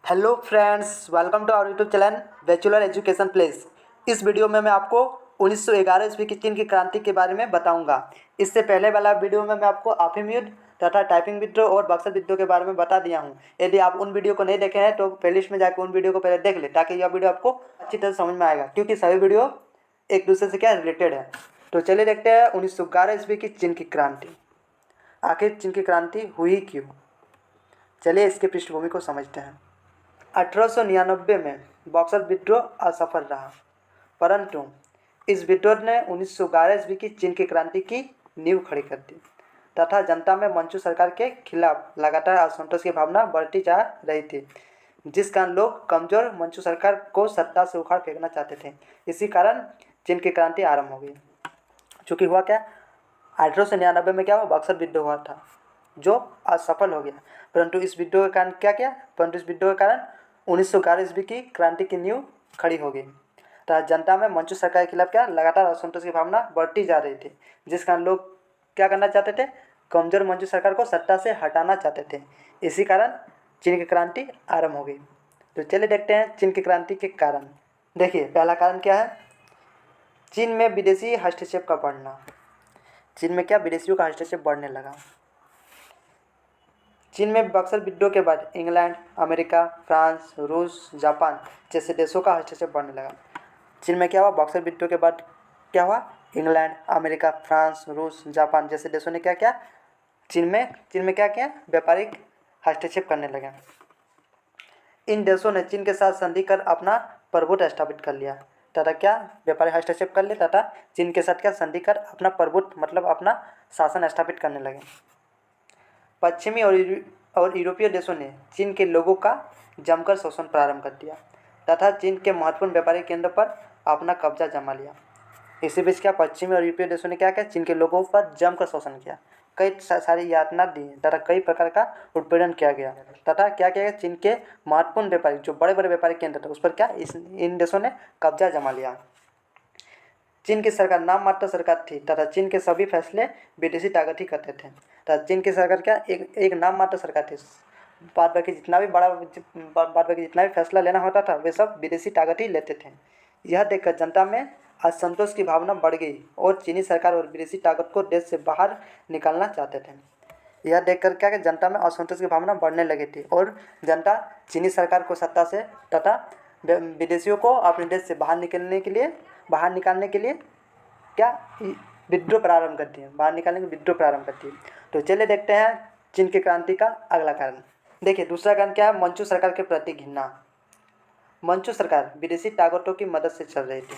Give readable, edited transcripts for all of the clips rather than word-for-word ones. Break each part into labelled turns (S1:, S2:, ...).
S1: Hello friends, welcome to our YouTube channel bachelor education place. इस video में मैं आपको 1911 ईस्वी की चीन की क्रांति के बारे में बताऊंगा। इससे पहले वाला वीडियो में मैं आपको अफीम युद्ध तथा टाइपिंग विद्रोह और बक्सर विद्रोह के बारे में बता दिया हूं। यदि आप उन वीडियो को नहीं देखे हैं तो प्लेलिस्ट में जाकर उन वीडियो को पहले देख ले, ताकि यह वीडियो आपको अच्छी तरह समझ में आएगा, क्योंकि सभी वीडियो एक दूसरे से क्या रिलेटेड है। तो चलिए देखते हैं 1911 ईस्वी की चीन की क्रांति। आखिर चीन की क्रांति हुई क्यों, चलिए इसकी पृष्ठभूमि को समझते हैं। 1899 में बक्सर विद्रोह असफल रहा, परंतु इस विद्रोह ने 1911 ईस्वी की चीन की क्रांति की नींव खड़ी कर दी तथा जनता में मंचू सरकार के खिलाफ लगातार असंतोष की भावना बढ़ती जा रही थी, जिस कारण लोग कमजोर मंचू सरकार को सत्ता से उखाड़ फेंकना चाहते थे। इसी कारण चीन की क्रांति आरंभ हो गई। चूँकि हुआ क्या, 1899 में क्या हुआ, बक्सर विद्रोह हुआ था जो असफल हो गया। परंतु इस विद्रोह के कारण क्या किया, परंतु इस विद्रोह के कारण 1911 ईस्वी की क्रांति की नींव खड़ी हो गई तथा जनता में मंचू सरकार के खिलाफ क्या लगातार असंतोष की भावना बढ़ती जा रही थी, जिस कारण लोग क्या करना चाहते थे, कमजोर मंचू सरकार को सत्ता से हटाना चाहते थे। इसी कारण चीन की क्रांति आरंभ हो गई। तो चलिए देखते हैं चीन की क्रांति के कारण। देखिए, पहला कारण क्या है, चीन में विदेशी हस्तक्षेप का बढ़ना। चीन में क्या विदेशियों का हस्तक्षेप बढ़ने लगा। चीन में बक्सर विद्रोह के बाद इंग्लैंड, अमेरिका, फ्रांस, रूस, जापान जैसे देशों का हस्तक्षेप बढ़ने लगा। चीन में क्या हुआ, बक्सर विद्रोह के बाद क्या हुआ, इंग्लैंड, अमेरिका, फ्रांस, रूस, जापान जैसे देशों ने क्या किया, चीन में क्या किया, व्यापारिक हस्तक्षेप करने लगे। इन देशों ने चीन के साथ संधि कर अपना प्रभुत्व स्थापित कर लिया तथा क्या व्यापारिक हस्तक्षेप कर लिया तथा चीन के साथ क्या संधि कर अपना प्रभुत्व मतलब अपना शासन स्थापित करने लगे। पश्चिमी और यूरोपीय देशों ने चीन के लोगों का जमकर शोषण प्रारंभ कर दिया तथा चीन के महत्वपूर्ण व्यापारिक केंद्र पर अपना कब्जा जमा लिया। इसी बीच क्या पश्चिमी और यूरोपीय देशों ने क्या किया, चीन के लोगों पर जमकर शोषण किया, कई सारी यातना दी तथा कई प्रकार का उत्पीड़न किया गया तथा क्या किया गया, चीन के महत्वपूर्ण व्यापारिक जो बड़े बड़े व्यापारिक केंद्र थे उस पर क्या इन देशों ने कब्जा जमा लिया। चीन की सरकार नाम मात्र सरकार थी तथा चीन के सभी फैसले विदेशी ताकत ही करते थे तथा चीन की सरकार क्या एक नाम मात्र सरकार थी। बाद बाकी जितना भी फैसला लेना होता था वे सब विदेशी ताकत ही लेते थे। यह देखकर जनता में असंतोष की भावना बढ़ गई और चीनी सरकार और विदेशी ताकत को देश से बाहर निकालना चाहते थे। यह देखकर क्या कि जनता में असंतोष की भावना बढ़ने लगी थी और जनता चीनी सरकार को सत्ता से तथा विदेशियों को अपने देश से बाहर निकालने के लिए क्या विद्रोह प्रारंभ करती है, बाहर निकालने के विद्रोह प्रारंभ करती है। तो चलिए देखते हैं चीन की क्रांति का अगला कारण। देखिए, दूसरा कारण क्या है, मंचू सरकार के प्रति घृणा। मंचू सरकार विदेशी ताकतों की मदद से चल रही थी,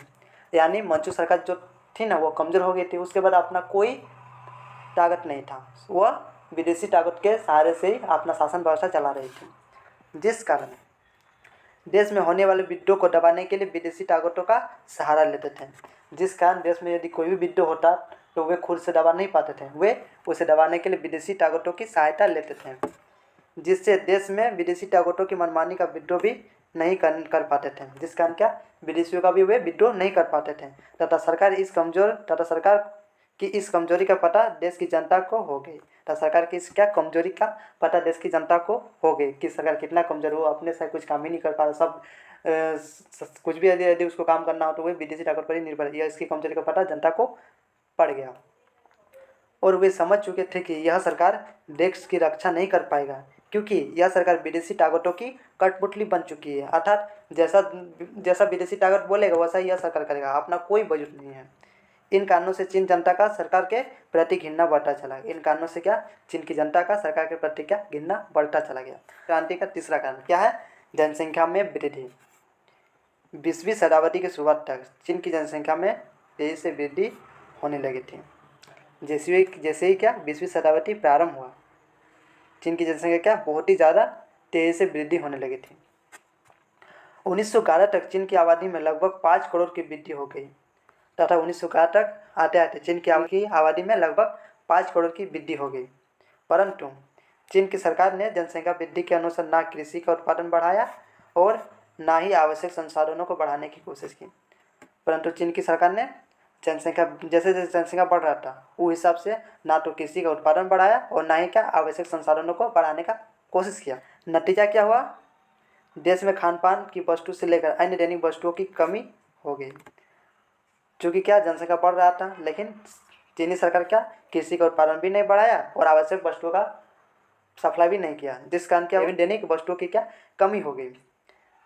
S1: यानी मंचू सरकार जो थी ना वो कमज़ोर हो गई थी, उसके बाद अपना कोई ताकत नहीं था, वह विदेशी ताकत के सहारे से ही अपना शासन व्यवस्था चला रही थी, जिस कारण देश में होने वाले विद्रोह को दबाने के लिए विदेशी ताकतों का सहारा लेते थे। जिस कारण देश में यदि कोई भी विद्रोह होता तो वे खुद से दबा नहीं पाते थे, वे उसे दबाने के लिए विदेशी ताकतों की सहायता लेते थे, जिससे देश में विदेशी ताकतों की मनमानी का विद्रोह भी नहीं कर पाते थे, जिस कारण क्या विदेशियों का भी वे विद्रोह नहीं कर पाते थे तथा सरकार की इस कमजोरी का पता देश की जनता को हो गई तथा सरकार की इस क्या कमजोरी का पता देश की जनता को हो गई कि सरकार कितना कमजोर हो, अपने से कुछ काम ही नहीं कर पा रहा, कुछ भी यदि उसको काम करना हो तो वह विदेशी ताकत पर ही निर्भर है। यह इसकी कमजोरी का पता जनता को पड़ गया और वे समझ चुके थे कि यह सरकार देश की रक्षा नहीं कर पाएगा, क्योंकि यह सरकार विदेशी ताकतों की कठपुतली बन चुकी है। अर्थात जैसा विदेशी ताकत बोलेगा वैसा ही यह सरकार करेगा, अपना कोई वजूद नहीं है। इन कारणों से चीन जनता का सरकार के प्रति घृणा बढ़ता चला गया। इन कारणों से क्या चीन की जनता का सरकार के प्रति क्या घृणा बढ़ता चला गया। क्रांति का तीसरा कारण क्या है, जनसंख्या में वृद्धि। 20वीं शताब्दी की शुरुआत तक चीन की जनसंख्या में तेजी से वृद्धि होने लगी थी। जैसे ही क्या 20वीं शताब्दी प्रारंभ हुआ, चीन की जनसंख्या क्या बहुत ही ज़्यादा तेजी से वृद्धि होने लगी थी। 1911 तक चीन की आबादी में लगभग 5 करोड़ की वृद्धि हो गई तथा 1911 तक आते आते चीन की आबादी में लगभग 5 करोड़ की वृद्धि हो गई। परंतु चीन की सरकार ने जनसंख्या वृद्धि के अनुसार ना कृषि का उत्पादन बढ़ाया और ना ही आवश्यक संसाधनों को बढ़ाने की कोशिश की। परंतु चीन की सरकार ने जैसे जैसे जनसंख्या बढ़ रहा था उस हिसाब से ना तो कृषि का उत्पादन बढ़ाया और ना ही क्या आवश्यक संसाधनों को बढ़ाने का कोशिश किया। नतीजा क्या हुआ, देश में खान पान की वस्तु से लेकर अन्य दैनिक वस्तुओं की कमी हो गई। चूँकि क्या जनसंख्या बढ़ रहा था, लेकिन चीनी सरकार क्या कृषि का उत्पादन भी नहीं बढ़ाया और आवश्यक वस्तुओं का सप्लाई भी नहीं किया, जिस कारण क्या दैनिक वस्तुओं की क्या कमी हो गई,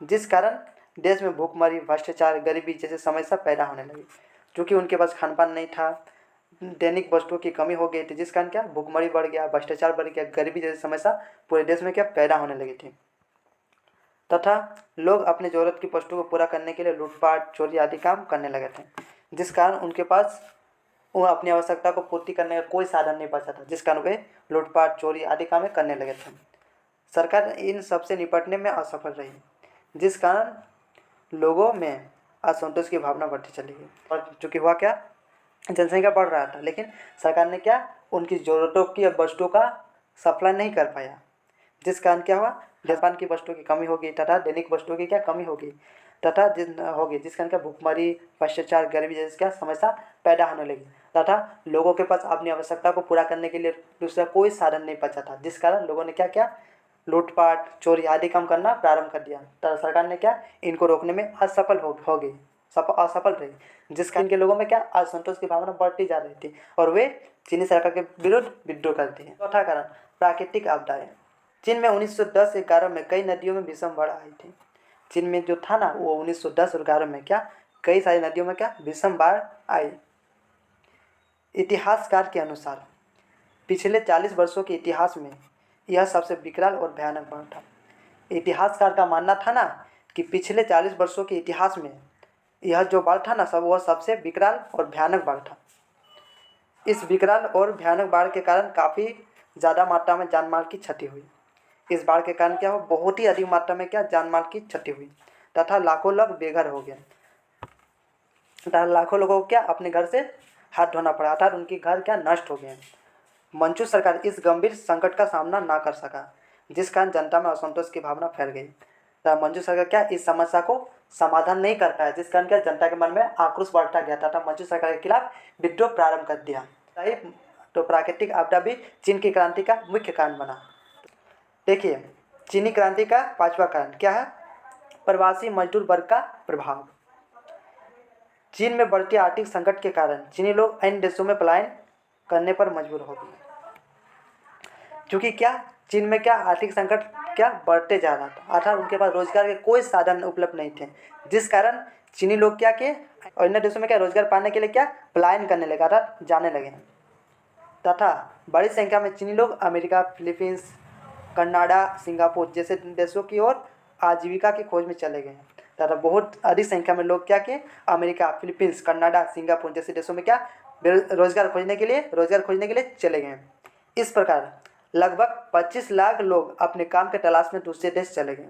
S1: जिस कारण देश में भूखमरी, भ्रष्टाचार, गरीबी जैसी समस्या पैदा होने लगी। क्योंकि उनके पास खान पान नहीं था, दैनिक वस्तुओं की कमी हो गई थी, जिस कारण क्या भूखमरी बढ़ गया, भ्रष्टाचार बढ़ गया, गरीबी जैसी समस्या पूरे देश में क्या पैदा होने लगी थी। तथा लोग अपनी ज़रूरत की वस्तुओं को पूरा करने के लिए लूटपाट, चोरी आदि काम करने लगे थे, जिस कारण उनके पास वो अपनी आवश्यकता को पूर्ति करने का कोई साधन नहीं बचा था, जिस कारण वे लूटपाट, चोरी आदि काम करने लगे थे। सरकार इन सबसे निपटने में असफल रही, जिस कारण लोगों में असंतोष की भावना बढ़ती चली गई। और चूँकि हुआ क्या, जनसंख्या बढ़ रहा था, लेकिन सरकार ने क्या उनकी ज़रूरतों की वस्तुओं का सप्लाई नहीं कर पाया, जिस कारण क्या हुआ, खान की वस्तुओं की कमी होगी तथा दैनिक वस्तुओं की क्या कमी होगी तथा जिस कारण क्या भूखमरी, भ्रष्टाचार, गरीबी जैसी क्या समस्या पैदा होने लगी तथा लोगों के पास अपनी आवश्यकता को पूरा करने के लिए दूसरा कोई साधन नहीं बचा था, जिस कारण लोगों ने क्या क्या लूटपाट, चोरी आदि काम करना प्रारंभ कर दिया। तथा सरकार ने क्या इनको रोकने में असफल हो गई, असफल रही, जिस कारण के लोगों में क्या असंतोष की भावना बढ़ती जा रही थी और वे चीनी सरकार के विरुद्ध विद्रोह करती है। चौथा कारण प्राकृतिक आपदाएं। चीन में 1910-11 में कई नदियों में भीषण बाढ़ आई थी। चीन में जो था ना वो 1910 और 11 में क्या कई सारी नदियों में क्या भीषण बाढ़ आई। इतिहासकार के अनुसार पिछले 40 वर्षों के इतिहास में यह सबसे विकराल और भयानक बाढ़ था। इतिहासकार का मानना था ना कि पिछले 40 वर्षों के इतिहास में यह जो बाढ़ था ना वह सबसे विकराल और भयानक बाढ़ था। इस विकराल और भयानक बाढ़ के कारण काफ़ी ज़्यादा मात्रा में जान माल की क्षति हुई। इस बाढ़ के कारण क्या हो बहुत ही अधिक मात्रा में क्या जान माल की क्षति हुई तथा लाखों लोग बेघर हो गए तथा लाखों लोगों को क्या अपने घर से हाथ धोना पड़ा अर्थात उनके घर क्या नष्ट हो गए। मंचू सरकार इस गंभीर संकट का सामना ना कर सका, जिस कारण जनता में असंतोष की भावना फैल गई। मंचू सरकार क्या इस समस्या को समाधान नहीं कर पाया, जिस कारण क्या जनता के मन में आक्रोश बढ़ता गया तथा मंचू सरकार के खिलाफ विद्रोह प्रारंभ कर दिया। तो प्राकृतिक आपदा भी चीन की क्रांति का मुख्य कारण बना। देखिए चीनी क्रांति का पांचवा कारण क्या है, प्रवासी मजदूर वर्ग का प्रभाव। चीन में बढ़ती आर्थिक संकट के कारण चीनी लोग अन्य देशों में पलायन करने पर मजबूर हो गए, क्योंकि क्या चीन में क्या आर्थिक संकट क्या बढ़ते जा रहा था अर्थात उनके पास रोजगार के कोई साधन उपलब्ध नहीं थे, जिस कारण चीनी लोग क्या के अन्य देशों में क्या रोजगार पाने के लिए क्या पलायन करने लगा अर्थात जाने लगे तथा बड़ी संख्या में चीनी लोग अमेरिका, फिलीपींस, कनाडा, सिंगापुर जैसे देशों की ओर आजीविका की खोज में चले गए तथा बहुत अधिक संख्या में लोग क्या कि अमेरिका, फिलीपींस, कनाडा, सिंगापुर जैसे देशों में क्या रोजगार खोजने के लिए चले गए। इस प्रकार लगभग 25 लाख लोग अपने काम के तलाश में दूसरे देश चले गए।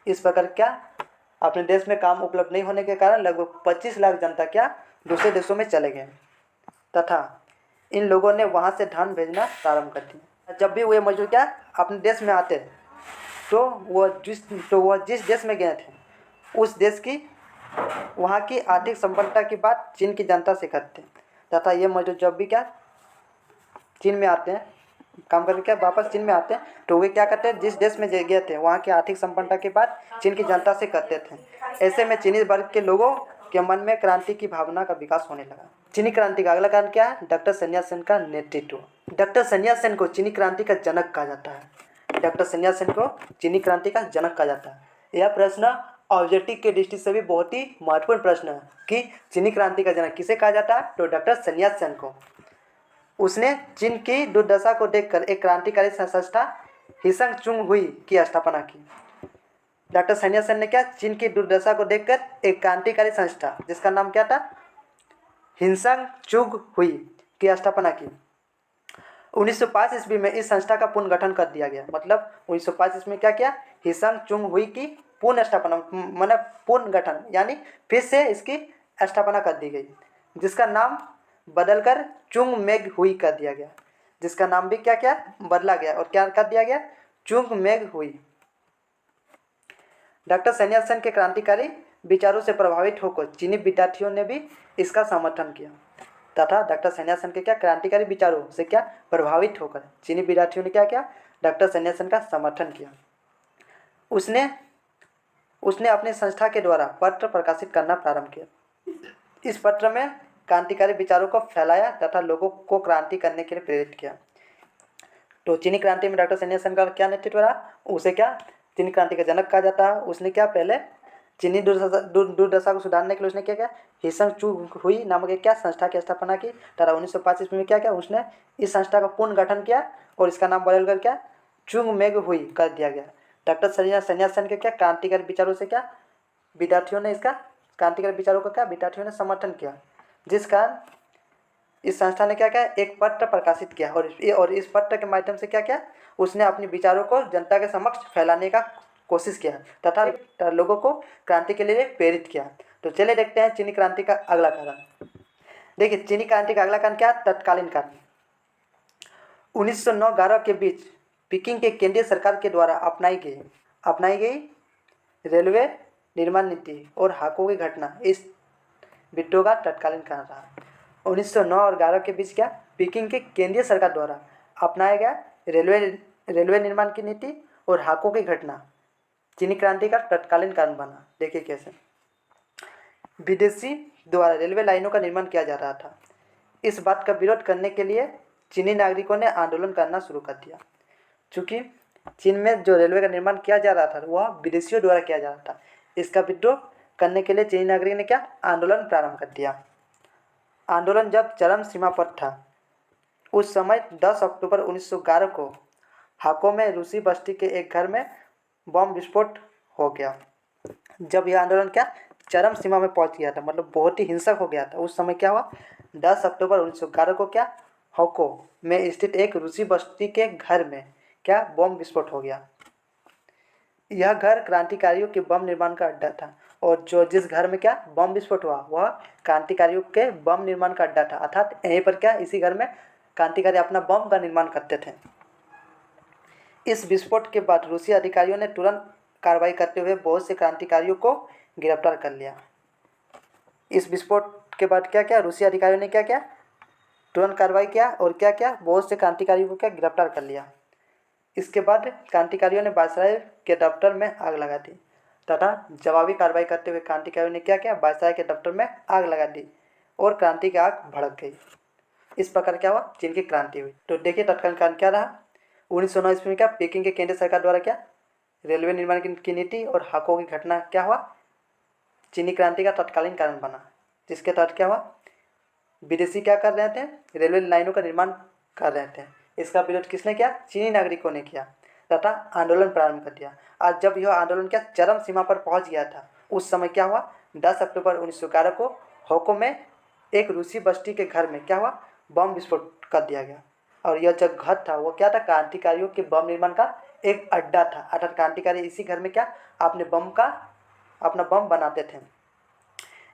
S1: इस प्रकार क्या अपने देश में काम उपलब्ध नहीं होने के कारण लगभग 25 लाख जनता क्या दूसरे देशों में चले गए तथा इन लोगों ने वहाँ से धन भेजना प्रारंभ कर दिया। जब भी वे मजदूर क्या अपने देश में आते तो वह जिस देश में गए थे उस देश की वहाँ की आर्थिक संपन्नता की बात चीन की जनता से करते तथा ये मजदूर जब भी क्या चीन में आते हैं काम करके क्या वापस चीन में आते हैं तो वे क्या करते हैं जिस देश में गए थे वहाँ की आर्थिक संपन्नता की बात चीन की जनता से करते थे। ऐसे में चीनी वर्ग के लोगों के मन में क्रांति की भावना का विकास होने लगा। चीनी क्रांति का अगला कारण क्या है, डॉक्टर sun yat-sen का नेतृत्व। डॉक्टर sun yat-sen को चीनी क्रांति का जनक कहा जाता है। डॉक्टर sun yat-sen को चीनी क्रांति का जनक कहा जाता है। यह प्रश्न ऑब्जेक्टिव के दृष्टि से भी बहुत ही महत्वपूर्ण प्रश्न है कि चीनी क्रांति का जनक किसे कहा जाता है, तो डॉक्टर sun yat-sen को। उसने चीन की दुर्दशा को देखकर एक क्रांतिकारी संस्था हिसंग चुंग हुई की स्थापना की। डॉक्टर sun yat-sen ने क्या चीन की दुर्दशा को देखकर एक क्रांतिकारी संस्था जिसका नाम क्या था, हिसंग चुंग हुई की स्थापना की। 1905 ईस्वी में इस संस्था का पुनर्गठन कर दिया गया। मतलब 1905 ईस्वी में क्या किया, हिसंग चुंग हुई की पुनः स्थापना मतलब पुनर्गठन यानी फिर से इसकी स्थापना कर दी गई, जिसका नाम बदलकर चुंग मेग हुई कर दिया गया। जिसका नाम भी क्या क्या बदला गया और क्या कर दिया गया, चुंग मेग हुई। डॉक्टर sun yat-sen के क्रांतिकारी विचारों से प्रभावित होकर चीनी विद्यार्थियों ने भी इसका समर्थन किया तथा डॉक्टर sun yat-sen के क्या क्रांतिकारी विचारों से क्या प्रभावित होकर चीनी विद्यार्थियों ने क्या किया, डॉक्टर sun yat-sen का समर्थन किया। उसने उसने अपनी संस्था के द्वारा पत्र प्रकाशित करना प्रारंभ किया। इस पत्र में क्रांतिकारी विचारों को फैलाया तथा लोगों को क्रांति करने के लिए प्रेरित किया। तो चीनी क्रांति में डॉक्टर सन्या सेन का क्या नेतृत्व रहा? उसे क्या चीनी क्रांति का जनक कहा जाता है। उसने क्या पहले चीनी दुर्दशा को सुधारने के लिए उसने क्या किया? हिसन चू हुई नामक एक क्या संस्था की स्थापना की तथा 1905 ईस्वी में क्या किया? उसने इस संस्था का पुनः गठन किया और इसका नाम बदलकर क्या चुंग मेग हुई कर दिया गया। डॉक्टर सन्या सेन के क्या क्रांतिकारी विचारों से क्या विद्यार्थियों ने इसका क्रांतिकारी विचारों का क्या विद्यार्थियों ने समर्थन किया, जिस कारण इस संस्था ने क्या किया? एक पत्र प्रकाशित किया और इस पत्र के माध्यम से क्या किया? उसने अपने विचारों को जनता के समक्ष फैलाने का कोशिश किया तथा लोगों को क्रांति के लिए प्रेरित किया। तो चलिए देखते हैं चीनी क्रांति का अगला कारण। देखिए चीनी क्रांति का अगला कारण क्या? तत्कालीन कारण। 1909-11 के बीच पीकिंग के केंद्रीय सरकार के द्वारा अपनाई गई रेलवे निर्माण नीति और हाको की घटना इस विद्रोह का तत्कालीन कारण रहा। 1909 और 11 के बीच क्या पीकिंग के केंद्रीय सरकार द्वारा अपनाया गया रेलवे निर्माण की नीति और हाको की घटना चीनी क्रांति का तत्कालीन कारण बना। देखिए कैसे विदेशी द्वारा रेलवे लाइनों का निर्माण किया जा रहा था। इस बात का विरोध करने के लिए चीनी नागरिकों ने आंदोलन करना शुरू कर दिया। चूँकि चीन में जो रेलवे का निर्माण किया जा रहा था वह विदेशियों द्वारा किया जा रहा था, इसका विद्रोह करने के लिए चीनी नागरिक ने क्या आंदोलन प्रारंभ कर दिया। आंदोलन जब चरम सीमा पर था उस समय 10 अक्टूबर 1911 को हाको में रूसी बस्ती के एक घर में बम विस्फोट हो गया। जब यह आंदोलन क्या चरम सीमा में पहुंच गया था, मतलब बहुत ही हिंसक हो गया था, उस समय क्या हुआ 10 अक्टूबर 1911 को क्या हाको में स्थित एक रूसी बस्ती के घर में क्या बम विस्फोट हो गया। यह घर क्रांतिकारियों के बम निर्माण का अड्डा था और जिस घर में क्या बम विस्फोट हुआ वह क्रांतिकारियों के बम निर्माण का अड्डा था, अर्थात यहीं पर क्या इसी घर में क्रांतिकारी अपना बम का निर्माण करते थे। इस विस्फोट के बाद रूसी अधिकारियों ने तुरंत कार्रवाई करते हुए बहुत से क्रांतिकारियों को गिरफ्तार कर लिया। इस विस्फोट के बाद क्या क्या रूसी अधिकारियों ने क्या क्या तुरंत कार्रवाई किया और क्या क्या बहुत से क्रांतिकारियों को क्या गिरफ्तार कर लिया। इसके बाद क्रांतिकारियों ने वायसराय के दफ्तर में आग लगा दी तथा जवाबी कार्रवाई करते हुए क्रांतिकारियों ने क्या किया वायसराय के दफ्तर में आग लगा दी और क्रांति की आग भड़क गई। इस प्रकार क्या हुआ चीन की क्रांति हुई। तो देखिए तत्कालीन कारण क्या रहा। 1909 ईस्वी में क्या पीकिंग के केंद्रीय सरकार द्वारा क्या रेलवे निर्माण की नीति और हाको की घटना क्या हुआ चीनी क्रांति का तत्कालीन कारण बना, जिसके तहत क्या हुआ विदेशी क्या कर रहे थे रेलवे लाइनों का निर्माण कर रहे थे। इसका विरोध किसने किया? चीनी नागरिकों ने किया तथा आंदोलन प्रारंभ कर दिया। आज जब यह आंदोलन क्या चरम सीमा पर पहुंच गया था उस समय क्या हुआ 10 अक्टूबर 1911 को हाको में एक रूसी बस्ती के घर में क्या हुआ बम विस्फोट कर दिया गया। और यह जो घर था वो क्या था क्रांतिकारियों के बम निर्माण का एक अड्डा था, अर्थात क्रांतिकारी इसी घर में क्या अपना बम बनाते थे।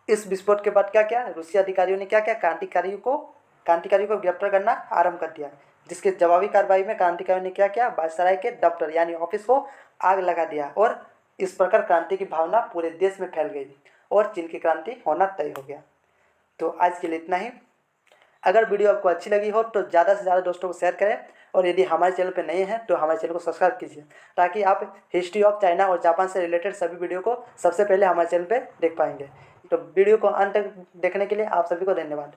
S1: इस विस्फोट के बाद क्या क्या रूसी अधिकारियों ने क्या क्या क्रांतिकारियों को गिरफ्तार करना आरंभ कर दिया, जिसके जवाबी कार्रवाई में क्रांतिकारियों ने क्या किया वायसराय के दफ्तर यानी ऑफिस को आग लगा दिया और इस प्रकार क्रांति की भावना पूरे देश में फैल गई और चीन की क्रांति होना तय हो गया। तो आज के लिए इतना ही। अगर वीडियो आपको अच्छी लगी हो तो ज़्यादा से ज़्यादा दोस्तों को शेयर करें और यदि हमारे चैनल पर नए हैं तो हमारे चैनल को सब्सक्राइब कीजिए ताकि आप हिस्ट्री ऑफ चाइना और जापान से रिलेटेड सभी वीडियो को सबसे पहले हमारे चैनल पर देख पाएंगे। तो वीडियो को अंत तक देखने के लिए आप सभी को धन्यवाद।